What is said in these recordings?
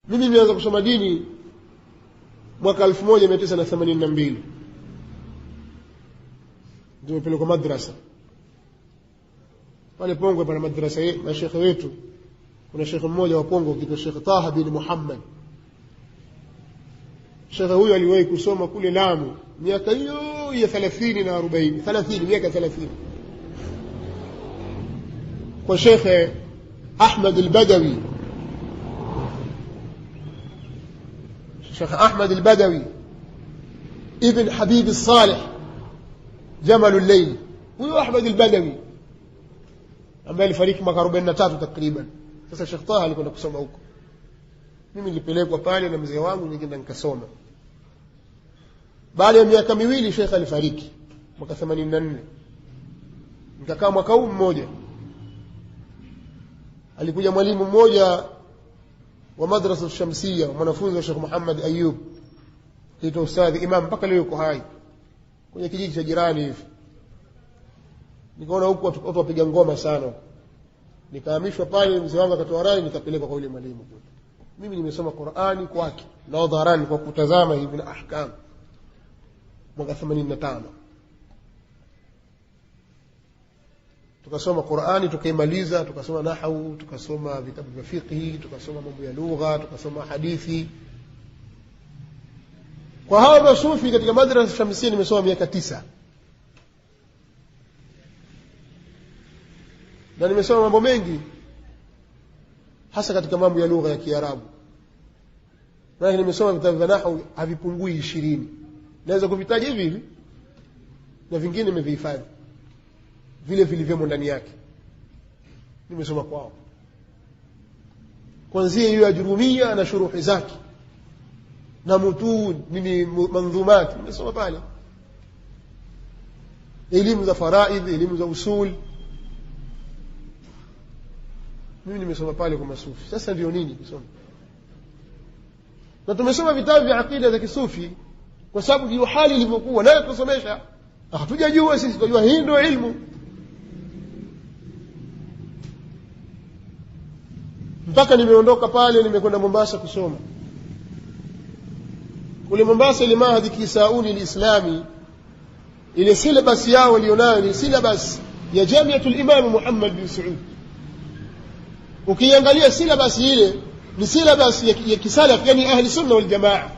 Mimi nimeanza kusoma dini mwaka 1982. Ndio nilipelekwa madrasa. Pale Pongwe pana madrasa na shekhe wetu. Kuna shekhe mmoja wa Pongwe kitwa Sheikh Taha bin Muhammad. Shekhe huyo aliwahi kusoma kule Lamu miaka hiyo ya 30 na 40, 30 miaka 30. Kwa Sheikh Ahmad al-Badawi. Sheikh Ahmad al-Badawi ibn Habib al-Salih Jamal al-Layl. Huyo Ahmad al-Badawi ambaye alifariki mwaka 43 takriban. Sasa Sheikh Taha alikwenda kusoma huko. Mimi nilipelekwa pale na mzee wangu nikaenda nikasoma. Baada ya miaka miwili Sheikh alifariki mwaka 84. Nikakaa mwaka huu mmoja. Alikuja mwalimu mmoja wa madrasa Shamsia, mwanafunzi wa Sheikh Muhammad Ayub, kitwa Ustadhi Imam, mpaka leo yuko hai kwenye kijiji cha jirani hivi. Nikaona huko watu wapiga ngoma sana. Nikahamishwa pale, mzee wangu akatoa rai, nikapelekwa kwa yule mwalimu. Mimi nimesoma Qur'ani kwake na dharani kwa kutazama hivi na ahkam mwaka 85. Tukasoma Qur'ani tukaimaliza, tukasoma nahwu, tukasoma vitabu vya fiqh, tukasoma mambo ya lugha, tukasoma hadithi. Kwa hao masufi katika madrasa Shamsia nimesoma miaka 9. Na nimesoma mambo mengi hasa katika mambo ya lugha ya Kiarabu. Na nimesoma vitabu vya nahwu havipungui 20. Naweza kuvitaja hivi hivi na vingine nimevihifadhi vile vilivyomo ndani yake. Nimesoma kwao kuanzia hiyo Ajrumia na shuruhi zake na mutun nini manzumat, nimesoma pale. Elimu za faraidh, elimu za usul, mimi nimesoma pale kwa masufi. Sasa ndio nini kusoma? Na tumesoma vitabu vya akida za kisufi kwa sababu hiyo hali ilivyokuwa nayo tusomesha. Hatujajua sisi, tunajua hii ndio ilmu. Mpaka nimeondoka pale nimekwenda Mombasa kusoma. Kule Mombasa ile Mahadi Kisauni al-Islami, ile syllabus yao walionayo ni syllabus ya Jamiatul Imam Muhammad bin Saud. Ukiangalia syllabus ile ni syllabus ya kisalaf, yani ahli sunna wal jamaa.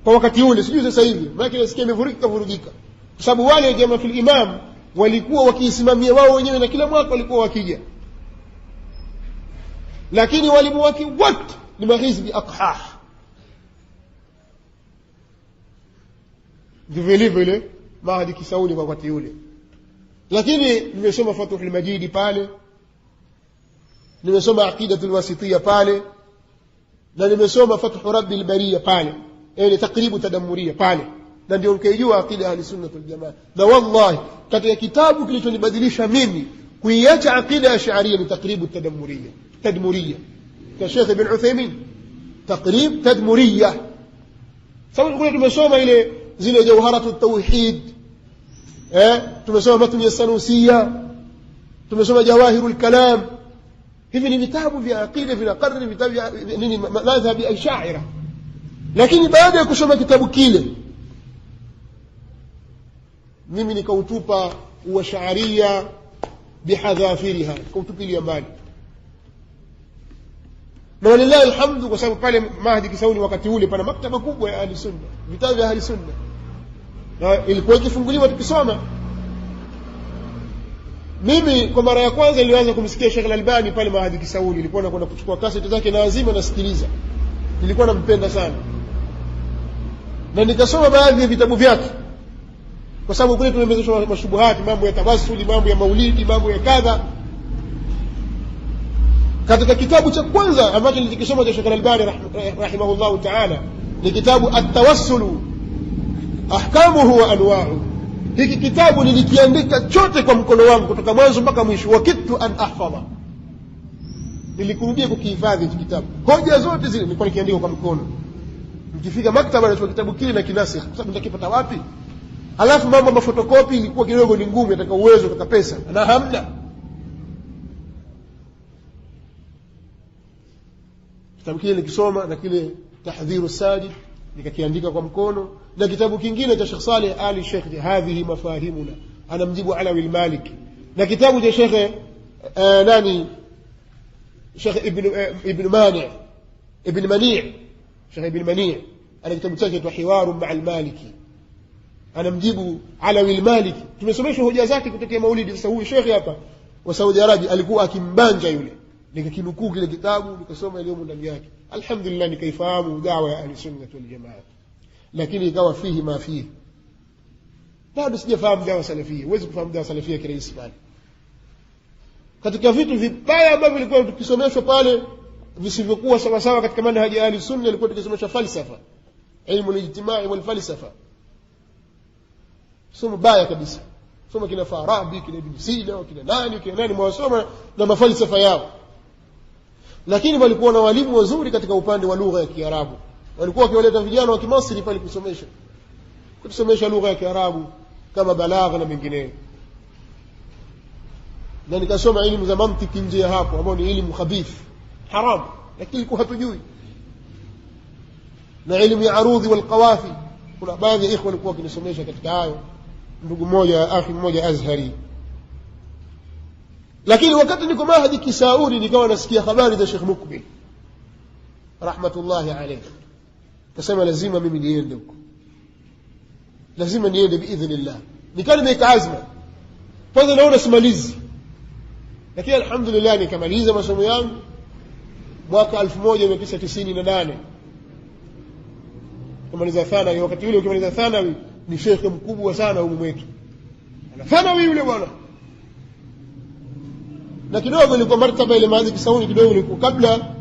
Kwa wakati ule, sijui sasa hivi, maana nasikia imevurugika kwa sababu wale Jamiatul Imam walikuwa wakiisimamia wao wenyewe na kila mwaka walikuwa wakija. Lakini walimu wake wote ni mahizbi aqhah. Ndivyo ile Mahadi Kisauni kwa wakati ule. Lakini nimesoma Fathul Majid pale, nimesoma Aqidatul Wasitiyya pale, na nimesoma Fathu Rabbil Bariyya pale, yani takribu tadammuriyya pale, na ndio nikajua aqida ahli sunna wal jamaa. Na wallahi katika kitabu kilichonibadilisha mimi kuiacha aqida ya Ash'ariyya ni takribu tadmuriyya kwa Sheikh Ibn Uthaymeen, takrib tadmuriyya. Sababu kule tumesoma ile zile jawharatut tauhid, tumesoma matn as-Sanusiyya, tumesoma jawahirul kalam. Hivi ni vitabu vya aqida vinakariri vitabu nini madhhab ya Ash'ariyya. Lakini baada ya kusoma kitabu kile mimi nikautupa uash'ariyya bihadhafiriha, kautupilia mbali. Na walillahi alhamdu, kwa sababu pale Mahdi Kisauni wakati ule pana maktaba kubwa ya ahli sunna, vitabu vya ahli sunna, na ilikuwa ikifunguliwa tukisoma. Mimi kwa mara ya kwanza nilianza kumsikia Sheikh Al-Albani pale Mahdi Kisauni, nilikuwa nakwenda kuchukua kaseti zake na azima nasikiliza. Nilikuwa nampenda sana, na nikasoma baadhi ya vitabu vyake, kwa sababu kule tumemezeshwa mashubuhati, mambo ya tawassuli, mambo ya maulidi, mambo ya kadha. Katika kitabu cha kwanza ambacho nilikisoma cha Sheikh Al-Albani rahimahullahu ta'ala ni kitabu At-Tawassul Ahkamuhu wa Anwa'uhu. Hiki kitabu nilikiandika chote kwa mkono wangu kutoka mwanzo mpaka mwisho, wakitu an ahfadha. Nilikurudia kukihifadhi hiki kitabu, hoja zote zile nilikuwa nikiandika kwa mkono. Nikifika maktaba na kitabu kile na kinasikh, kwa sababu nitakipata wapi? Alafu mambo ya fotokopi ilikuwa kidogo ni ngumu, nataka uwezo, nataka pesa, na hamna. kitabu kile nikisoma, na kile tahdhiru sajid nikakiandika kwa mkono, na kitabu kingine cha Sheikh Saleh Ali Sheikh hadhihi mafahimuna anamjibu Alawi al-Maliki, na kitabu cha Sheikh Sheikh ibn Mani' Sheikh ibn Mani' ana kitabu chake cha Hiwaru ma'a al-Maliki anamjibu Alawi al-Maliki. Tumesomeshwa hoja zake kutetea maulidi. Sasa huyu Sheikh hapa wa Saudi Arabia alikuwa akimbanja yule, nikakinukuu kile kitabu nikasoma elimu ndani yake, alhamdulillah nikaifahamu da'wa ya Ahlusunnah wal Jamaa, lakini ikawa fihi ma fihi. Bado sijafahamu da'wa salafia. Huwezi kufahamu da'wa salafia kirahisi pale. Katika vitu vibaya ambavyo vilikuwa tukisomeshwa pale visivyokuwa sawa sawa katika manhaji ya Ahlusunnah, ilikuwa tukisomeshwa falsafa, ilmu al-ijtimai wal falsafa. Somo baya kabisa. Soma kina Farabi, kina Ibn Sina, kina nani mwasoma na mafalsafa yao. Lakini walikuwa na walimu wazuri katika upande wa lugha ya Kiarabu. Walikuwa wakiwaleta vijana wa Kimasri pale kusomesha lugha ya Kiarabu kama balagha na mengineyo. Na nikasoma elimu za mantiki nje ya hapo, ambao ni elimu khabith, haram, lakini ilikuwa hatujui. Na elimu ya arudhi wal qawafi, kuna baadhi ya ikhwa walikuwa wakinisomesha katika hayo, ndugu mmoja, akhi mmoja Azhari. Lakini wakati niko mahadi Kisauni nikawa nasikia habari za Sheikh Mukbil rahmatullahi alayhi, kasema lazima mimi niende huko, lazima niende biidhnillah. Nikawa nimeweka azma, kwanza naona simalizi, lakini alhamdulillah nikamaliza masomo yangu mwaka 1998 kumaliza thanawi. Wakati ule ukimaliza thanawi ni shekhe mkubwa sana huko mwetu, ana thanawi yule bwana, na kidogo ilikuwa martaba ile mahadi Kisauni kidogo ilikuwa kabla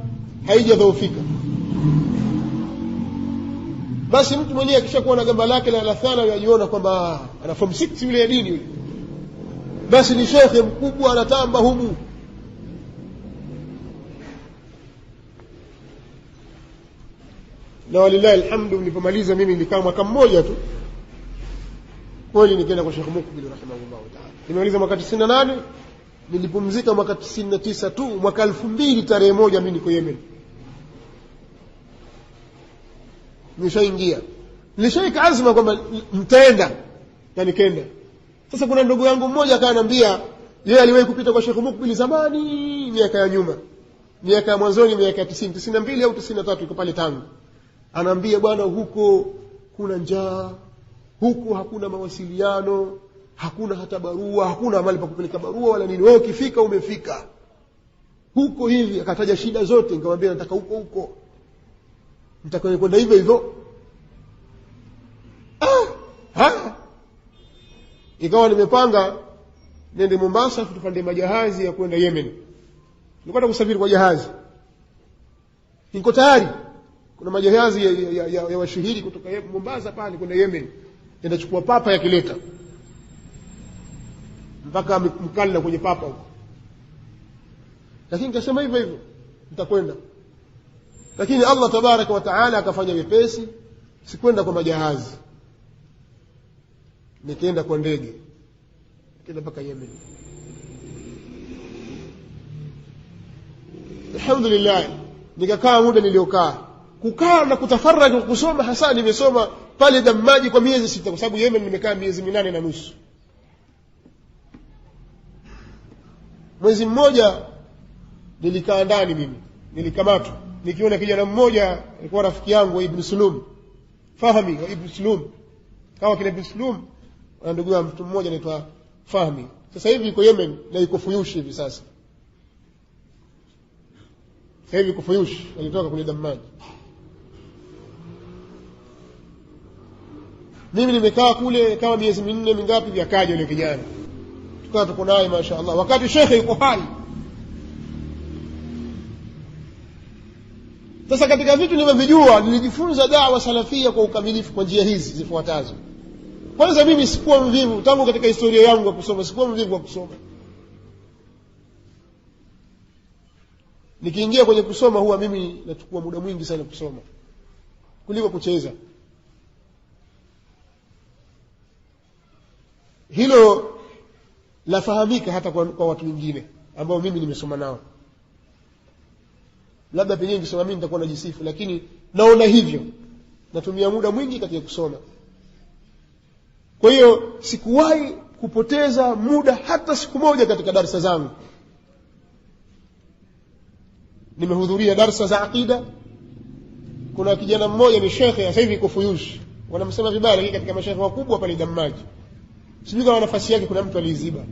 haijadhoofika. Basi mtu mwenyewe akishakuwa na gamba lake la thanawi ajiona kwamba ana form 6 yule ya dini yule, basi ni shekhe mkubwa anatamba humu. Na walillahi alhamdu, nilipomaliza mimi nilikaa mwaka mmoja tu kweli, nikaenda kwa Sheikh Mukbil rahimahullah ta'ala. Nimemaliza mwaka 98, nilipumzika mwaka 99 tu. Mwaka 2000 tarehe 1 mimi niko Yemen, nishaingia, nilishaika azma kwamba mtaenda, na nikaenda. Sasa kuna ndugu yangu mmoja akaniambia yeye aliwahi kupita kwa Sheikh Mukbil zamani, miaka ya nyuma, miaka ya mwanzoni, miaka ya 90, 92 au 93, iko pale Tanga. Anaambia bwana, huko kuna njaa, huko hakuna mawasiliano, hakuna hata barua, hakuna mahali pa kupeleka barua wala nini, wewe ukifika umefika huko hivi. Akataja shida zote, nikamwambia nataka huko nitakwenda kwenda hivyo hivyo. Ikawa nimepanga nende Mombasa, tupande majahazi ya kwenda Yemen. Nilikuwa kusafiri kwa jahazi, niko tayari. Kuna majahazi ya washahidi kutoka Mombasa pale kwenda Yemen, yanachukua papa yakileta mpaka Mkalla kwenye papa huko. Lakini nikasema hivyo nitakwenda, lakini Allah tabaraka wa taala akafanya wepesi, sikwenda kwa majahazi, nikaenda kwa ndege, nikaenda mpaka Yemen. Alhamdulillah, nikakaa muda niliokaa, kukaa na kutafarraja kusoma. Hasa nimesoma pale Damaji kwa miezi 6, kwa sababu Yemen nimekaa miezi 8 na nusu. Mwezi mmoja nilikaa ndani mimi, nilikamatwa nikiona kijana mmoja alikuwa rafiki yangu Ibn Sulum, Fahmi wa Ibn Sulum, kama kile Ibn Sulum na ndugu yangu mtu mmoja anaitwa Fahmi. Sasa hivi yuko Yemen na yuko Fuyush hivi sasa. Sasa hivi yuko Fuyush, alitoka kule Damaji. Mimi nimekaa kule kama miezi 4 mingapi, vyakaja yule kijana, tukawa tuko naye mashaallah, wakati shekhe yuko hai. Sasa katika vitu nilivyojua, nilijifunza da'wa salafia kwa ukamilifu kwa njia hizi zifuatazo. Kwanza, mimi sikuwa mvivu tangu katika historia yangu ya kusoma, sikuwa mvivu wa kusoma. Nikiingia kwenye kusoma huwa mimi nachukua muda mwingi sana kusoma kuliko kucheza. Hilo lafahamika hata kwa watu wengine ambao mimi nimesoma nao. labda pengine nikisoma mimi nitakuwa najisifu, lakini naona hivyo, natumia muda mwingi katika kusoma. Kwa hiyo sikuwahi kupoteza muda hata siku moja katika darasa zangu. Nimehudhuria darasa za aqida. Kuna kijana mmoja ni shekhe sasa hivi yuko Fuyush, wanamsema vibaya, lakini katika mashekhe wakubwa pale Damaji, sijui kama nafasi yake kuna mtu aliziba,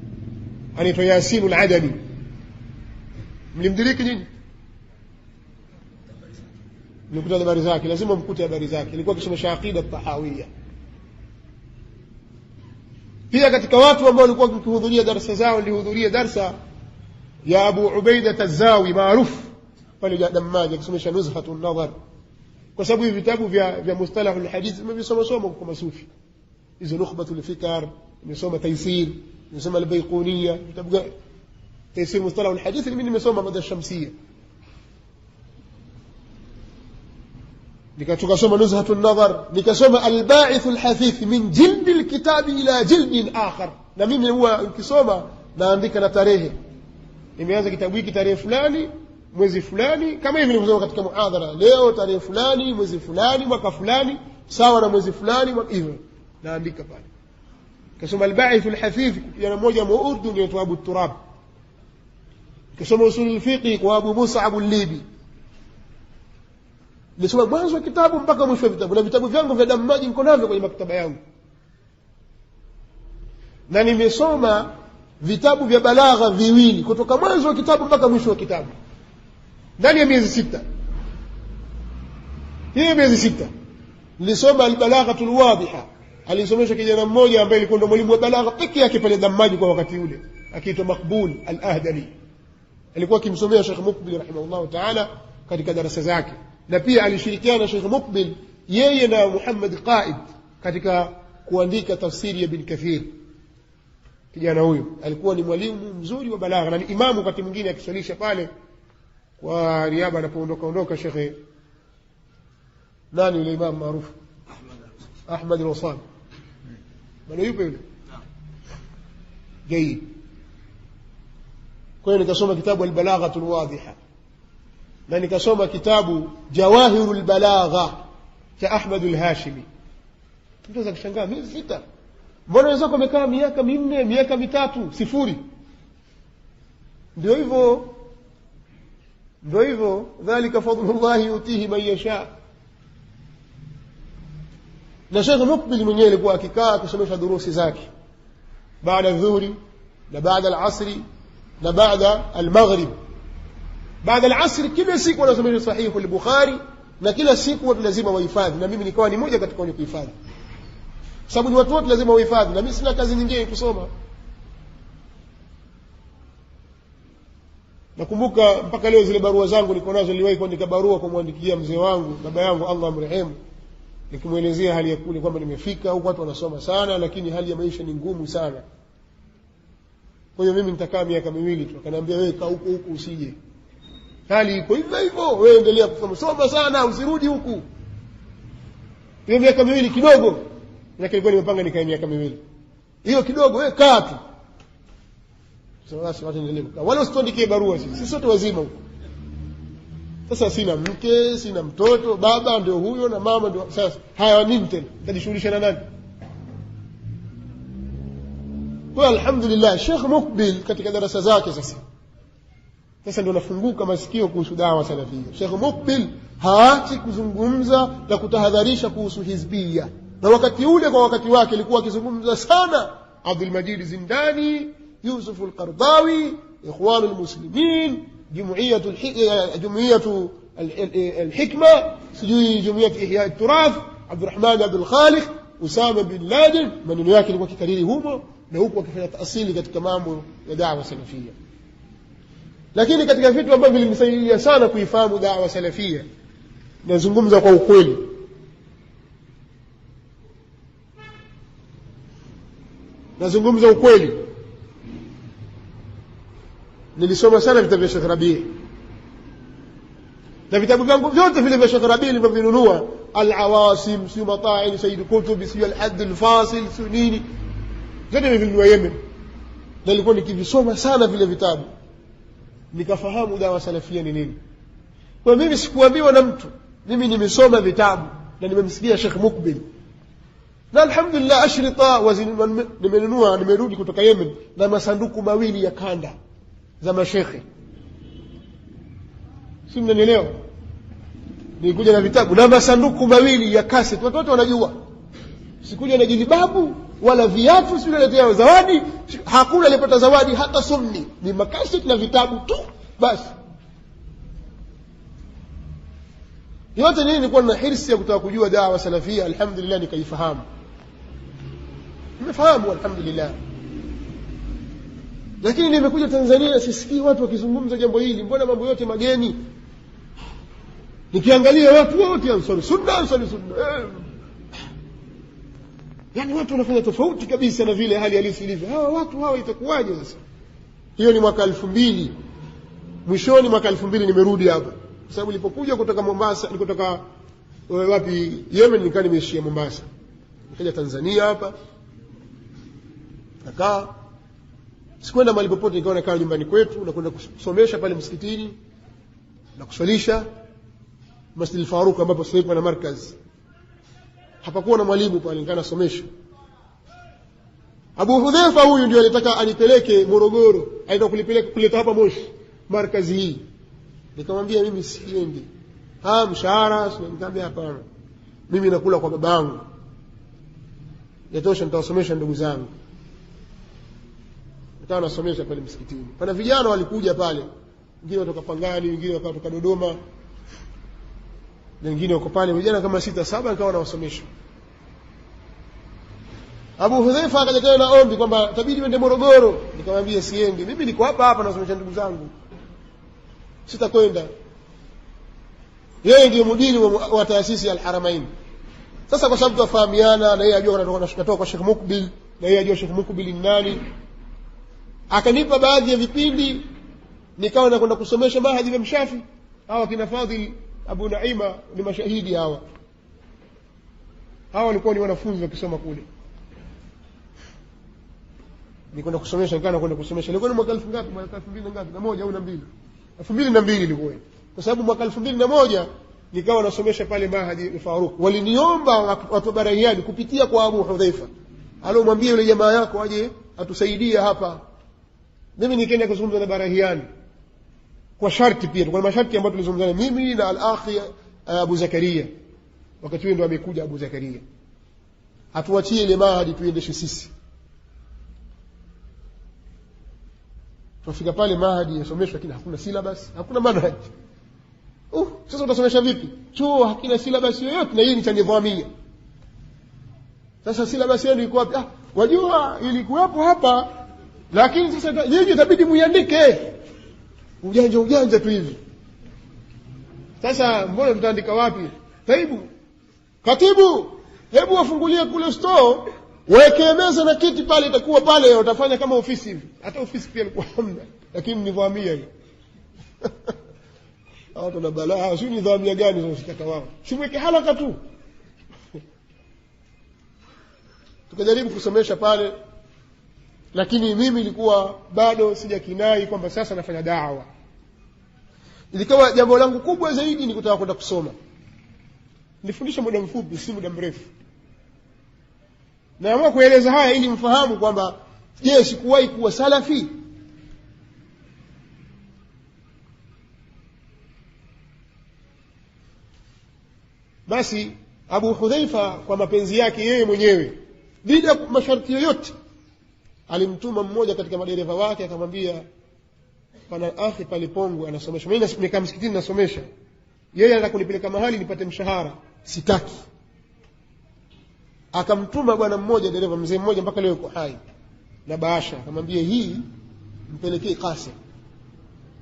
anaitwa Yasin al-Adani. Mlimdiriki nyinyi? Nikuta habari zake, lazima mkute habari zake. Alikuwa akisomesha aqida tahawiyya. Pia katika watu ambao walikuwa wakihudhuria darasa zao, nilihudhuria darasa ya Abu Ubaida Az-Zawi maarufu pale Damaji, akisomesha Nuzhatun Nadhar. Kwa sababu hivi vitabu vya mustalahul hadith nimesoma kwa masufi. Hizo Nukhbatul Fikr, nimesoma Taysir, nimesoma Al-Bayquniyya, vitabu Taysir mustalahul hadith mimi nimesoma Mada Shamsiyya. nikasoma Nuzhatun Nadhar, nikasoma Al-Ba'ithul Hathith min jildi al-kitab ila jildin akhar. Na mimi huwa nikisoma naandika na tarehe, nimeanza kitabu hiki tarehe fulani mwezi fulani, kama hivi nilivyosoma katika muhadhara leo tarehe fulani mwezi fulani mwaka fulani sawa na mwezi fulani hivyo naandika pale. Kasoma Al-Ba'ithul Hathith ya mmoja wa Urdu anaitwa Abu Turab. Kasoma Usul al-Fiqh kwa Abu Mus'ab al-Libi. Nisoma mwanzo wa kitabu mpaka mwisho wa vitabu, na vitabu vyangu vya Damaji niko navyo kwenye maktaba yangu. Na nimesoma vitabu vya balagha viwili kutoka mwanzo wa kitabu mpaka mwisho wa kitabu ndani ya miezi 6. Hiyo miezi 6 nilisoma Al-Balaghatul Wadhiha, alisomesha kijana mmoja ambaye alikuwa ndo mwalimu wa balagha pekee yake pale Damaji kwa wakati ule, akiitwa Maqbul Al-Ahdali. Alikuwa akimsomea Sheikh Muqbil rahimahullah ta'ala katika darasa zake, na pia alishirikiana Sheikh Muqbil yeye na Muhammad Qaid katika kuandika tafsiri ya Ibn Kathir. Kijana huyo alikuwa ni mwalimu mzuri wa balagha na ni imamu wakati mwingine akiswalisha pale kwa niaba anapoondoka Sheikh nani yule imam maarufu Ahmad al-Wasani, bado yupo yule جيد. kwa hiyo nikasoma kitabu Al-Balaghatul Wadhiha na nikasoma kitabu Jawahirul Balagha cha Ahmad al-Hashimi. Mtu akashangaa miezi 6, mbona wenzako wamekaa miaka 4 miaka 3 sifuri? Ndio hivyo dhalika fadlullah yutihi man yasha. Na Sheikh Muqbil mwenyewe alikuwa akikaa kusomesha durusi zake baada dhuhuri na baada al-asri na baada al-maghrib. Baada al-asri kila siku anasomesha Sahih al-Bukhari, na kila siku watu lazima wahifadhi, na mimi nikawa ni mmoja katika wenye kuhifadhi, sababu ni watu wote lazima wahifadhi na mimi sina kazi nyingine kusoma. Nakumbuka mpaka leo zile barua zangu niko nazo, niliwahi kuandika barua kumwandikia mzee wangu baba yangu Allah amrehemu, nikimuelezea hali ya kule kwamba nimefika huko watu wanasoma sana lakini hali ya maisha ni ngumu sana. Kwa hiyo mimi nitakaa miaka 2 tu. Akaniambia wewe kaa huko usije, hali iko hivyo, wewe endelea kusoma, soma sana usirudi huku. Hiyo miaka 2 kidogo, na kilikuwa nimepanga nikae miaka 2 hiyo kidogo, wewe kaa tu. Sasa watu endelee kukaa, wala usitondike barua. Sisi sote wazima huko. Sasa sina mke, sina mtoto, baba ndio huyo na mama ndio. Sasa haya nini tena, nitajishughulisha na nani? Kwa alhamdulillah Sheikh Muqbil katika darasa zake sasa ndio nafunguka masikio kuhusu dawa salafia. Sheikh Muqbil haachi kuzungumza na kutahadharisha kuhusu hizbia, na wakati ule kwa wakati wake alikuwa akizungumza sana Abdul Majid Zindani, Yusuf al-Qardawi, Ikhwan al-Muslimin, Jumuiyatul al-Hikma, sijui Jumuiyat Ihya al-Turath, Abdurrahman Abdul Khaliq, Usama bin Laden. Maneno yake alikuwa kikariri humo na huko akifanya taasili katika mambo ya da'wa salafia. Lakini katika vitu ambavyo vilinisaidia sana kuifahamu da'wa salafia, nazungumza kwa ukweli, nazungumza ukweli, nilisoma sana vitabu vya Sheikh Rabi', na vitabu vyangu vyote vile vya Sheikh Rabi' nilivyovinunua, Al-Awasim, si Mata'in Sayyid Qutb, si Al-Hadd al-Fasil, si nini, zote nilinunua Yemen. Na nilikuwa nikivisoma sana vile vitabu, nikafahamu dawa salafia ni nini. Kwa mimi sikuambiwa na mtu, mimi nimesoma vitabu na nimemsikia Sheikh Mukbil, na alhamdulillah ashrita nimenunua, nimerudi kutoka Yemen na masanduku mawili ya kanda za mashekhe. Si mnanielewa? Nilikuja na vitabu na masanduku mawili ya cassette. Watoto wanajua sikuja na jilibabu wala viatu, sio naletea zawadi, hakuna alipata zawadi hata sunni, ni makaseti na vitabu tu basi. Yote nini, nilikuwa na hirsi ya kutaka kujua da'wa salafia, alhamdulillah nikaifahamu. Nimefahamu alhamdulillah. Lakini nimekuja Tanzania sisikii watu wakizungumza jambo hili, mbona mambo yote mageni? Nikiangalia watu wote ansari sunna. Yani watu wanafanya tofauti kabisa na vile hali halisi ilivyo. Hawa watu hawa itakuwaje sasa? Hiyo ni mwaka 2000, mwishoni mwaka 2000 nimerudi hapa. Kwa sababu nilipokuja kutoka Mombasa, nilikotoka wapi, Yemen, nikaa nimeishia Mombasa. Nikaja Tanzania hapa. Nakaa sikwenda mahali popote, nikawa nakaa nyumbani kwetu na kwenda kusomesha pale msikitini na kuswalisha Masjid al-Faruq ambapo sasa hivi na markaz. Hapakuwa na mwalimu pale, nikawa nasomesha. Abu Hudhaifa huyu ndio alitaka anipeleke Morogoro, aenda kuleta hapa Moshi markazi hii. Nikamwambia mimi siendi. Mshahara, nikamwambia hapana. Mimi nakula kwa babangu. Yatosha, nitawasomesha ndugu zangu. Nikawa nasomesha pale msikitini. Pana vijana walikuja pale, wengine kutoka Pangani, wengine kutoka Dodoma, na wengine wako pale, vijana kama 6-7, nikawa nawasomesha. Abu Hudhaifa akaja tena na ombi kwamba itabidi wende Morogoro. Nikamwambia siendi, mimi niko hapa nasomesha ndugu zangu, sitakwenda. Yeye ndiye mudiri wa taasisi Al-Haramain. Sasa kwa sababu tufahamiana na yeye ajua anatoka kwa Sheikh Mukbil na yeye ajua Sheikh Mukbil ni nani, akanipa baadhi ya vipindi, nikawa nakwenda kusomesha Mahadi ya Mshafi. Hawa kina Fadhil Abu Naima ni mashahidi hawa. Hawa walikuwa ni wanafunzi wakisoma kule. Nikwenda kusomesha, nikawa kwenda kusomesha. Ilikuwa ni mwaka 2000 ngapi? Mwaka 2000 ngapi? Na moja au na mbili? 2002 ilikuwa. Kwa sababu mwaka 2001 nikawa nasomesha pale Mahadi al-Faruq. Waliniomba watu Barahiani kupitia kwa Abu Hudhaifa, alomwambia yule jamaa yako aje atusaidie hapa. Mimi nikaenda kuzungumza na Barahiani kwa sharti pia, kwa masharti ambayo tulizungumzana mimi na al-akhi Abu Zakaria. Wakati huo ndo amekuja Abu Zakaria, atuachie ile Mahadi tuendeshe sisi. Tufika pale Mahadi yasomeshwa, lakini hakuna syllabus, hakuna manhaj. Sasa utasomesha vipi? Chuo hakina syllabus yoyote, na hii ni cha nidhamia. Sasa syllabus yenu iko wapi? Wajua ilikuwepo hapa, lakini sasa yeye itabidi muiandike. Ujanja tu hivi. Sasa mbona tutaandika wapi? Katibu, hebu wafungulie kule store, weke meza na kiti pale, itakuwa pale utafanya kama ofisi hivi. Hata ofisi pia ilikuwa hamna, lakini nidhamia hiyo. Watu na balaa, sio nidhamia gani zinazotaka wao? Simweke halaka tu. Tukajaribu kusomesha pale, lakini mimi nilikuwa bado sijakinai kwamba sasa nafanya da'wa. Ilikuwa jambo langu kubwa zaidi ni kutaka kwenda kusoma. Nilifundisha muda mfupi, si muda mrefu. Naamua kueleza haya ili mfahamu kwamba je, sikuwahi kuwa salafi? Basi Abu Hudhaifa kwa mapenzi yake yeye mwenyewe, bila masharti yoyote, alimtuma mmoja katika madereva wake, akamwambia pana akhi pale Pongwe anasomesha. Mimi nikaa msikitini nasomesha, yeye anataka kunipeleka mahali nipate mshahara, sitaki. Akamtuma bwana mmoja, dereva mzee mmoja mpaka leo yuko hai, na bahasha, akamwambia hii mpelekee Qasim,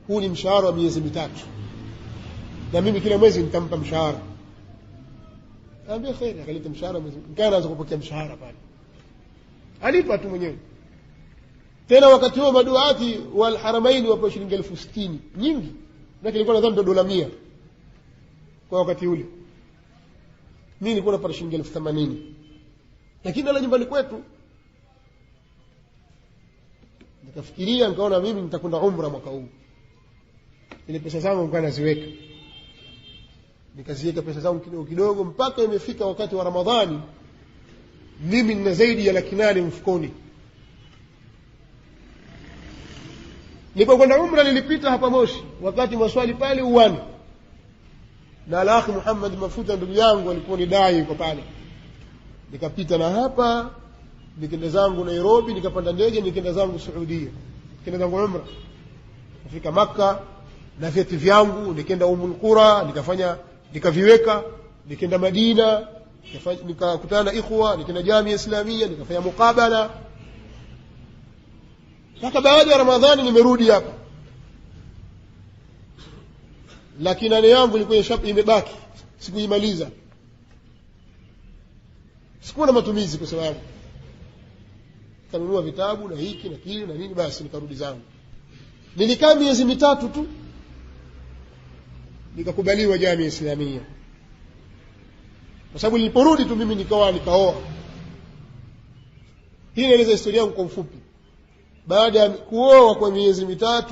huu ni mshahara wa miezi 3 na mimi kila mwezi nitampa mshahara. Ambia khairi, akaleta mshahara mwezi, nikaanza kupokea mshahara pale. Alipa tu mwenyewe. Tena wakati huo maduati wal Haramain wapo shilingi 60,000 nyingi, na kilikuwa nadhani dola 100 kwa wakati ule. Mimi nilikuwa napata shilingi 80,000, lakini ndani nyumbani kwetu nikafikiria, nikaona mimi nitakwenda umra mwaka huu, ile pesa zangu nilikuwa naziweka. nikaziweka pesa zangu kidogo kidogo mpaka imefika wakati wa Ramadhani mimi nina zaidi ya 800,000 mfukoni. Nilipokwenda umra nilipita hapa Moshi wakati maswali pale uwani, na Al-Akhi Muhammad Mafuta ndugu yangu alikuwa ni dai yuko pale. Nikapita na hapa nikaenda zangu Nairobi, nikapanda ndege nikaenda zangu Saudia, nikaenda zangu umra, nifika Makka na vyeti vyangu, nikaenda Ummul Qura nikaviweka, nikaenda Madina nikakutana na ikhwa, nikaenda Jamia Islamia nikafanya mukabala. Sasa baada ya Ramadhani nimerudi hapa, lakini nane yangu ilikuwa imebaki, sikuimaliza, sikuwa na matumizi kwa sababu kanunua vitabu na hiki na kile na nini, basi nikarudi zangu. Nilikaa miezi 3 tu nikakubaliwa Jamia Islamia, kwa sababu niliporudi tu mimi nikaoa. Hii inaeleza historia yangu kwa ufupi. Baada ya kuoa kwa miezi 3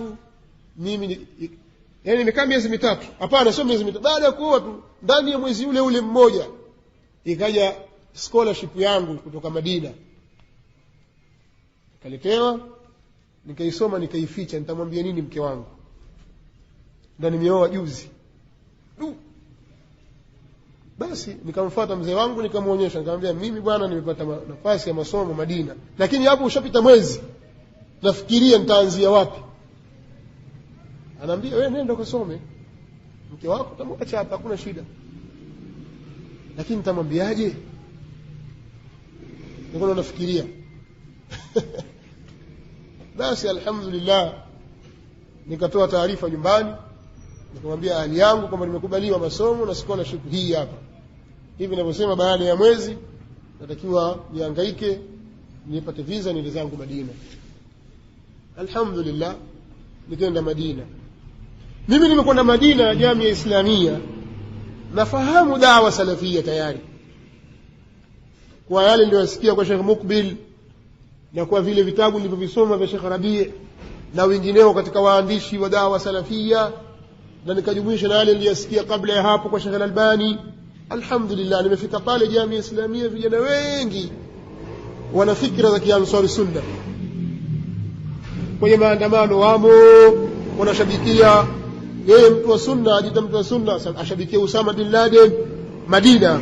mimi yani nimekaa miezi 3, hapana sio miezi 3, baada ya kuoa tu ndani ya mwezi ule mmoja ikaja scholarship yangu kutoka Madina, nikaletewa, nikaisoma, nikaificha. Nitamwambia nini mke wangu? Ndio nimeoa juzi. Basi nikamfuata mzee wangu nikamuonyesha, nikamwambia mimi bwana nimepata nafasi ya masomo Madina, lakini hapo ushapita mwezi, nafikiria nitaanzia wapi. Anaambia wewe nenda ukasome, mke wako utamwacha hapa, hakuna shida, lakini nitamwambiaje? Niko nafikiria. Basi alhamdulillah nikatoa taarifa nyumbani, nikamwambia ahli yangu kwamba nimekubaliwa masomo na scholarship hii hapa. Hivi ninavyosema, baada ya mwezi natakiwa nihangaike nipate visa niende zangu Madina. Alhamdulillah nikaenda Madina. Mimi nimekwenda Madina Jamia Islamia, nafahamu da'wa salafia tayari kwa yale niliyosikia kwa Sheikh Mukbil na kwa vile vitabu nilivyovisoma vya Sheikh Rabi' na wengineo katika waandishi wa da'wa salafia, na nikajumuisha na yale niliyosikia kabla ya hapo kwa Sheikh Al-Albani. Alhamdulillah nimefika pale Jamia Islamia, vijana wengi wana fikra za kiansari sunna, kwenye maandamano wamo, wanashabikia yeye mtu wa sunna, ajita mtu wa sunna, ashabikia Usama bin Laden Madina.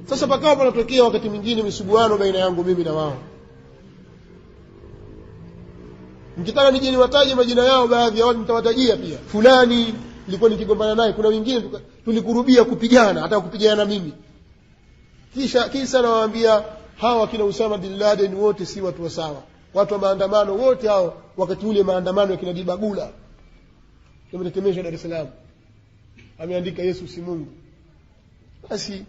Sasa pakawa panatokea wakati mwingine misuguano baina yangu mimi na wao. Nikitaka nije niwataje majina yao, baadhi ya watu nitawatajia pia. Fulani nilikuwa nikigombana naye, kuna wengine tulikurubia kupigana, hata kupigana na mimi. Kisha nawaambia hawa kina Usama bin Laden wote si watu wa sawa. Watu wa maandamano wote hao, wakati ule maandamano ya kina Dibagula tumetetemesha Dar es Salaam, ameandika Yesu si Mungu. Basi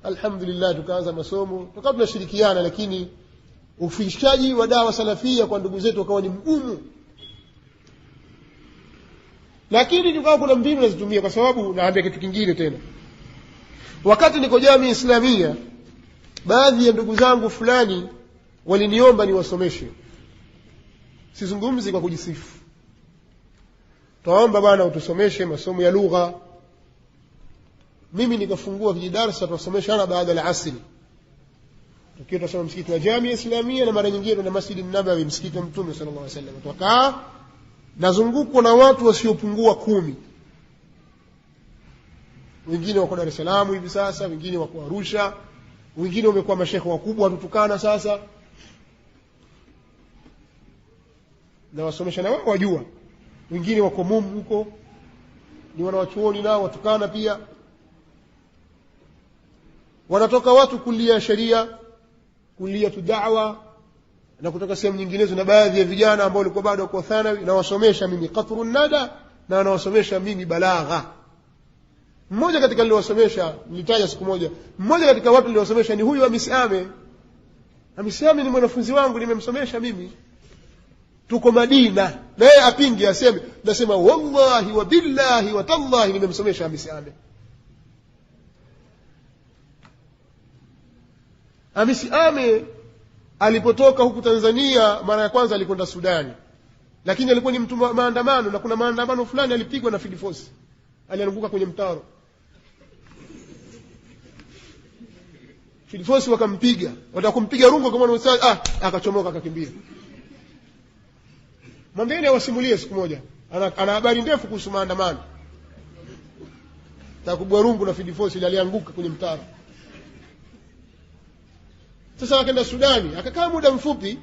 alhamdulillah tukaanza masomo, tukawa tunashirikiana, lakini ufikishaji wa dawa salafia kwa ndugu zetu ukawa ni mgumu. Lakini tukawa kuna mbinu nazitumia, kwa sababu naambia kitu kingine tena. Wakati niko Jamia Islamia, baadhi ya ndugu zangu fulani waliniomba niwasomeshe. Sizungumzi kwa kujisifu, tuomba bwana utusomeshe masomo ya lugha. Mimi nikafungua vijidarasa tuwasomeshana baada ya asri, tukiwa tunasoma msikiti wa Jamia Islamia, na mara nyingine na Masjid an-Nabawi, msikiti wa Mtume sallallahu alaihi wasallam. Tukaa nazungukwa na watu wasiopungua 10. Wengine wako Dar es Salaam hivi sasa, wengine wako Arusha, wengine wamekuwa mashekhe wakubwa tutukana sasa, na wasomesha na wao wajua. Wengine wako Mumu huko, ni wanawachuoni nao watukana pia. Wanatoka watu kulia sheria, kulia da'wa, na kutoka sehemu nyinginezo, na baadhi ya vijana ambao walikuwa bado wako thanawi, na wasomesha mimi qatrun nada, na wanawasomesha mimi balagha. Mmoja katika niliwasomesha, nilitaja siku moja, mmoja katika watu niliwasomesha ni huyu Amisame. Amisame ni mwanafunzi wangu, nimemsomesha mimi. Tuko Madina, na yeye apingi aseme, nasema wallahi wa billahi wa tallahi nimemsomesha Amisame. Amisame alipotoka huku Tanzania mara ya kwanza alikwenda Sudani, lakini alikuwa ni mtu maandamano, na kuna maandamano fulani alipigwa na Field Force. alianguka kwenye mtaro. Field Force wakampiga, watakumpiga rungu kama ustadhi, akachomoka akakimbia. Mwambieni awasimulie siku moja, ana habari ndefu kuhusu maandamano. Takubwa rungu na Field Force ile alianguka kwenye mtaro. Sasa akaenda Sudani, akakaa muda mfupi,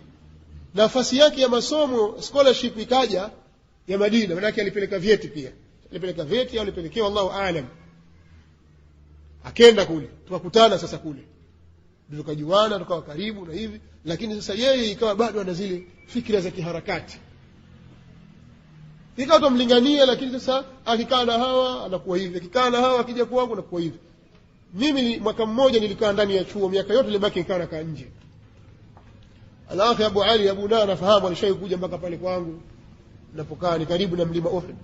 nafasi yake ya masomo scholarship ikaja ya Madina, maana yake alipeleka vyeti pia. Alipeleka vyeti au alipelekewa, Allahu aalam. Akaenda kule, tukakutana sasa kule. Tukajuana, tukawa karibu na hivi, lakini sasa yeye ikawa bado ana zile fikra za kiharakati. Ikawa tumlingania, lakini sasa akikaa na hawa anakuwa hivi, akikaa na hawa akija kwangu anakuwa hivi. Mimi mwaka mmoja nilikaa ndani ya chuo, miaka yote ilibaki nikaa nakaa nje. Alafu Abu Ali Abu Nana nafahamu alishawahi kuja mpaka pale kwangu ninapokaa, ni karibu na mlima Uhud.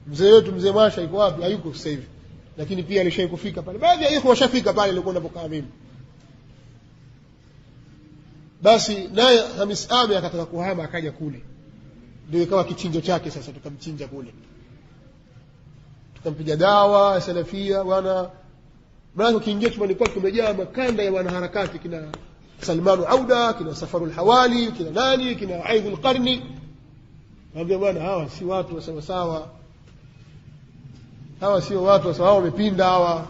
Mzee wetu mzee Masha yuko wapi? Hayuko sasa hivi, lakini pia alishawahi kufika pale. Baadhi ya ikhwa washafika pale nilikuwa ninapokaa mimi. Basi naye Hamis Ame akataka kuhama, akaja kule, ndio ikawa kichinjo chake. Sasa tukamchinja kule, tukampiga dawa salafia bwana. Maana kiingia chumani kwake kumejaa makanda ya wanaharakati, kina Salmanu Auda, kina Safarul Hawali, kina nani, kina Aidul Qarni. Naambia bwana, hawa si watu wa sawa sawa, hawa sio watu wa sawa, wamepinda hawa,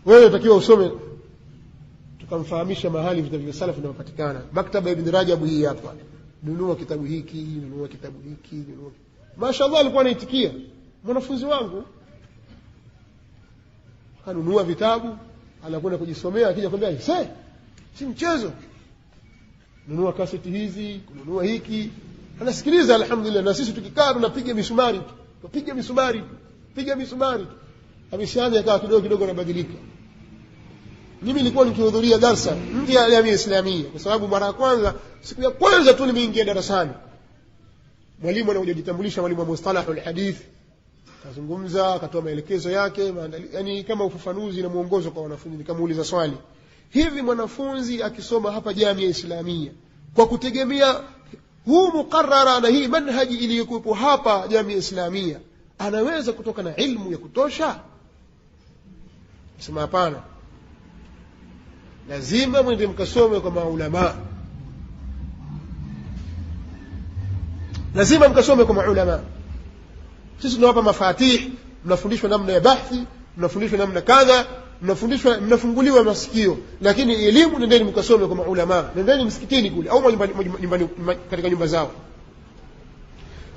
wewe unatakiwa usome. Tukamfahamisha mahali vitabu vya salaf vinapatikana. Maktaba Ibn Rajab hii hapa, nunua kitabu hiki, nunua kitabu hiki, nunua. Mashaallah alikuwa anaitikia, mwanafunzi wangu kanunua vitabu, anakwenda kujisomea, akija kwambia si mchezo, nunua kaseti hizi, kununua hiki, anasikiliza. Alhamdulillah. Na sisi tukikaa tunapiga misumari, tupiga misumari, piga misumari. Ameshaanza akawa kidogo kidogo anabadilika. Mimi nilikuwa nikihudhuria darasa nje ya jamii Islamia, kwa sababu mara ya kwanza, siku ya kwanza tu nimeingia darasani, mwalimu anakuja kujitambulisha, mwalimu wa mustalah al-hadith, kazungumza, akatoa maelekezo yake, yani kama ufafanuzi na muongozo kwa wanafunzi. Nikamuuliza swali, hivi mwanafunzi akisoma hapa jamii Islamia kwa kutegemea huu mukarrara na hii manhaji iliyokuwepo hapa jamii Islamia, anaweza kutoka na ilmu ya kutosha? Sema hapana, lazima mwende mkasome kwa maulama, lazima mkasome kwa maulama. Sisi tunawapa mafatih, mnafundishwa namna ya bahthi, mnafundishwa namna kadha, mnafundishwa, mnafunguliwa masikio, lakini elimu nendeni mkasome kwa maulama. Nendeni msikitini kule au nyumbani, katika nyumba zao.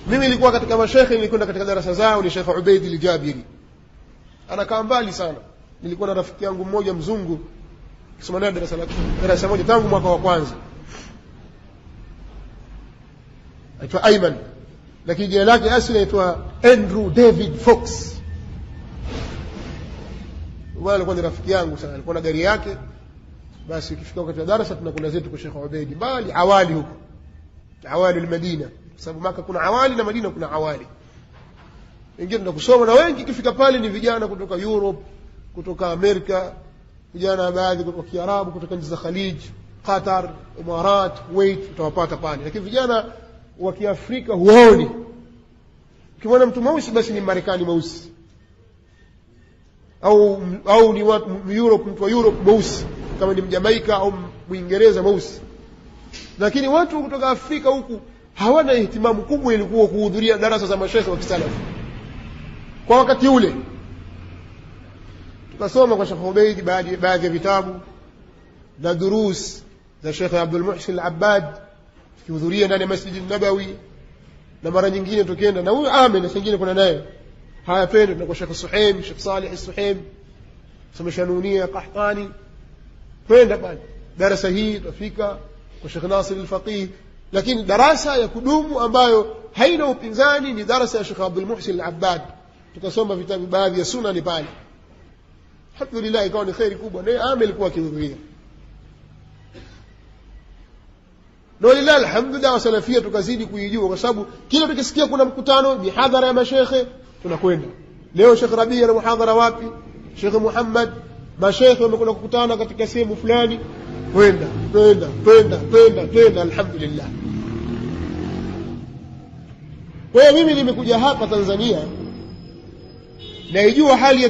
Mimi nilikuwa katika mashekhe, nilikwenda katika darasa zao, ni Sheikh Ubaid al-Jabiri, anakaa mbali sana. Nilikuwa na rafiki yangu mmoja mzungu kusoma naye darasa moja tangu mwaka wa kwanza, aitwa Ayman, lakini jina lake asili aitwa Andrew David Fox. Wala alikuwa ni rafiki yangu sana, alikuwa na gari yake. Basi ukifika wakati wa darasa tunakula zetu kwa Sheikh Ubaid, bali awali huko, awali al-Madina, kwa sababu Maka kuna awali na Madina kuna awali. Wengine tunakusoma, na wengi kifika pale ni vijana kutoka Europe, kutoka Amerika, vijana baadhi kutoka Kiarabu, kutoka nchi za Khalij, Qatar, Imarat, Kuwait, utawapata pale. Lakini vijana wa Kiafrika huoni. Ukimwona mtu mweusi basi ni Marekani mweusi, au ni watu Europe, mtu wa Europe mweusi, kama ni Mjamaika au Mwingereza mweusi. Lakini watu kutoka Afrika huku hawana ihtimamu kubwa ilikuwa kuhudhuria darasa za mashaikh wa kisalafu kwa wakati ule. Tukasoma kwa Sheikh Ubaid baadhi ya vitabu na durus za Sheikh Abdul Muhsin al-Abbad, tukihudhuria ndani ya Masjid an-Nabawi, na mara nyingine tukienda na huyu Amen, na nyingine kuna naye haya pendo na kwa Sheikh Suhaim, Sheikh Salih Suhaim, somesha Nunia Qahtani, kwenda pale darasa hii. Tufika kwa Sheikh Nasir al-Faqih, lakini darasa ya kudumu ambayo haina upinzani ni darasa ya Sheikh Abdul Muhsin al-Abbad. Tukasoma vitabu baadhi ya sunani pale, alhamdulillah, ikawa ni khairi kubwa. Naye Amen alikuwa akihudhuria, na lillahi alhamdulillah wa salafia tukazidi kuijua, kwa sababu kila tukisikia kuna mkutano mihadhara ya mashekhe tunakwenda. Leo Sheikh Rabia na muhadhara wapi, Sheikh Muhammad, mashekhe wamekwenda kukutana katika sehemu fulani, twenda alhamdulillah. Kwa hiyo mimi nimekuja hapa Tanzania naijua hali ya